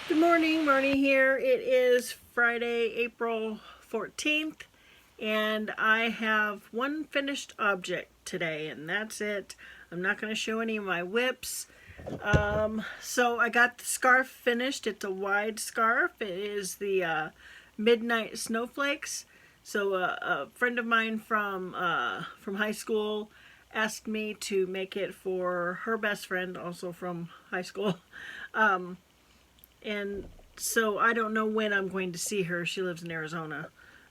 Good morning, Marnie here. It is Friday, April 14th, and I have one finished object today, and that's it. I'm not going to show any of my whips. So I got the scarf finished. It's a wide scarf. It is the Midnight Snowflakes. So a friend of mine from high school asked me to make it for her best friend, also from high school. And so I don't know when I'm going to see her. She lives in Arizona.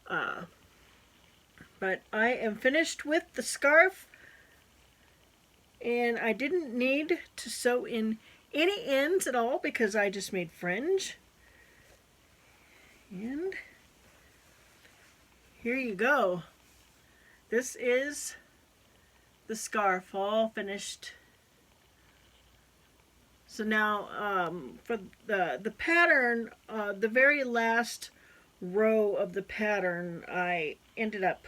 But I am finished with the scarf. And I didn't need to sew in any ends at all because I just made fringe. And here you go. This is the scarf all finished. So now for the pattern, the very last row of the pattern I ended up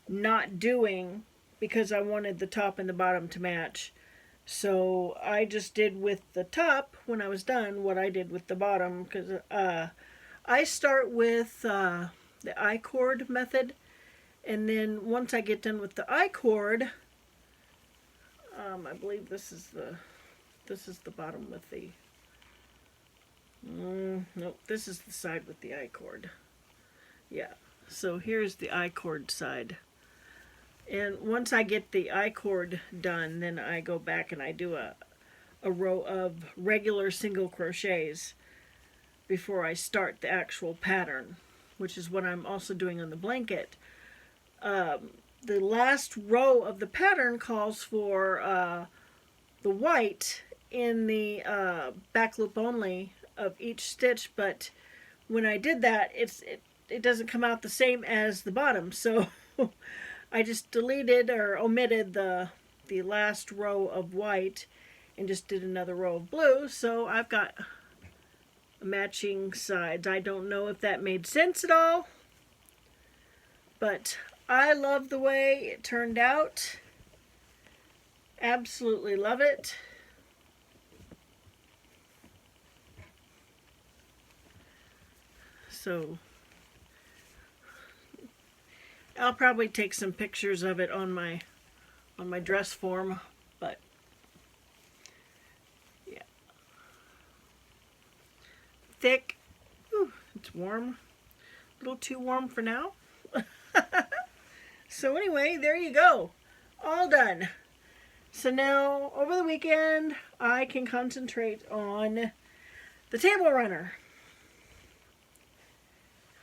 not doing because I wanted the top and the bottom to match. So I just did with the top, when I was done, what I did with the bottom, because I start with the I-cord method, and then once I get done with the I-cord, I believe this is the bottom with the, nope, this is the side with the I-cord. Yeah, so here's the I-cord side. And once I get the I-cord done, then I go back and I do a row of regular single crochets before I start the actual pattern, which is what I'm also doing on the blanket. The last row of the pattern calls for the white in the back loop only of each stitch, but when I did that, it doesn't come out the same as the bottom, so I just deleted or omitted the last row of white and just did another row of blue, so I've got matching sides. I don't know if that made sense at all, but I love the way it turned out. Absolutely love it. So I'll probably take some pictures of it on my dress form, but yeah. Thick. Ooh, it's warm. A little too warm for now. So anyway, there you go. All done. So now, over the weekend, I can concentrate on the table runner.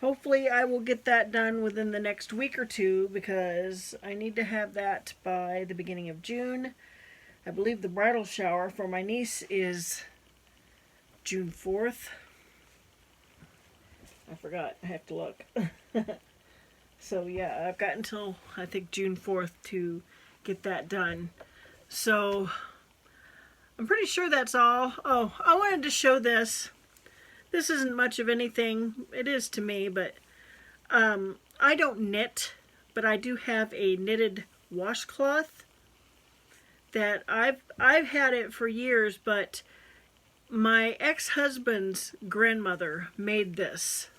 Hopefully I will get that done within the next week or two because I need to have that by the beginning of June. I believe the bridal shower for my niece is June 4th. I forgot. I have to look. So yeah, I've got until I think June 4th to get that done. So I'm pretty sure that's all. Oh, I wanted to show this. This isn't much of anything. It is to me, but I don't knit, but I do have a knitted washcloth that I've had it for years, but my ex-husband's grandmother made this.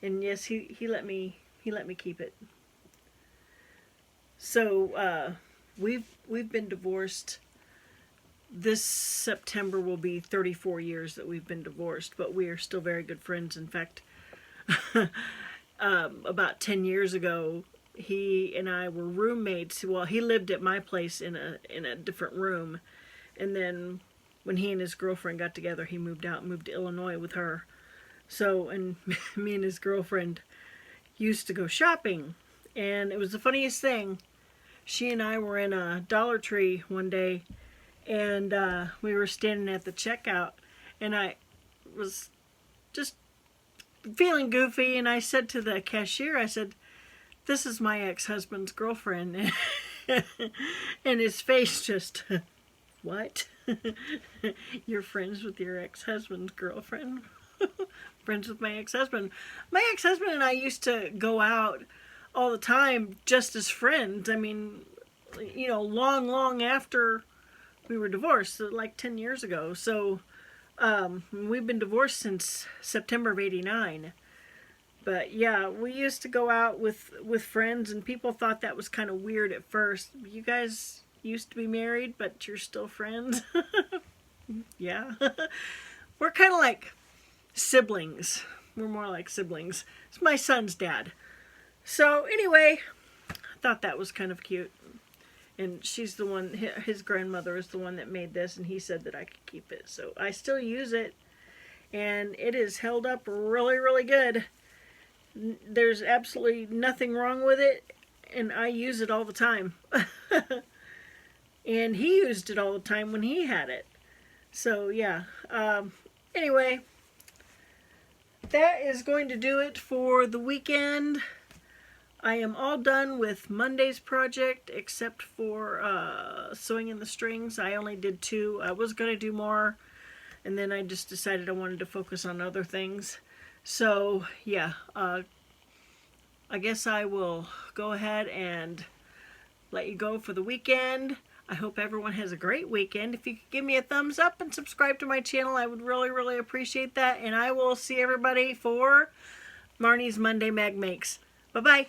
And yes, he let me keep it. So we've been divorced. This September will be 34 years that we've been divorced, but we are still very good friends. In fact, about 10 years ago, he and I were roommates. Well, he lived at my place in a different room, and then when he and his girlfriend got together, he moved to Illinois with her. So, and me and his girlfriend used to go shopping, and it was the funniest thing. She and I were in a Dollar Tree one day, and we were standing at the checkout, and I was just feeling goofy, and I said to the cashier, I said, "This is my ex-husband's girlfriend." And his face just, "What? You're friends with your ex-husband's girlfriend?" Friends with my ex-husband. My ex-husband and I used to go out all the time just as friends. I mean, you know, long after we were divorced like 10 years ago. So we've been divorced since September of '89. But yeah, we used to go out with friends, and people thought that was kind of weird at first. You guys used to be married, but you're still friends. Yeah. We're kind of like siblings. We're more like siblings. It's my son's dad. So anyway, I thought that was kind of cute. And she's the one, his grandmother is the one that made this, and he said that I could keep it. So I still use it, and it is held up really, really good. There's absolutely nothing wrong with it, and I use it all the time. And he used it all the time when he had it. So yeah, anyway, that is going to do it for the weekend. I am all done with Monday's project except for sewing in the strings. I only did 2. I was going to do more, and then I just decided I wanted to focus on other things. So yeah, I guess I will go ahead and let you go for the weekend. I hope everyone has a great weekend. If you could give me a thumbs up and subscribe to my channel, I would really, really appreciate that. And I will see everybody for Marnie's Monday Mag Makes. Bye-bye.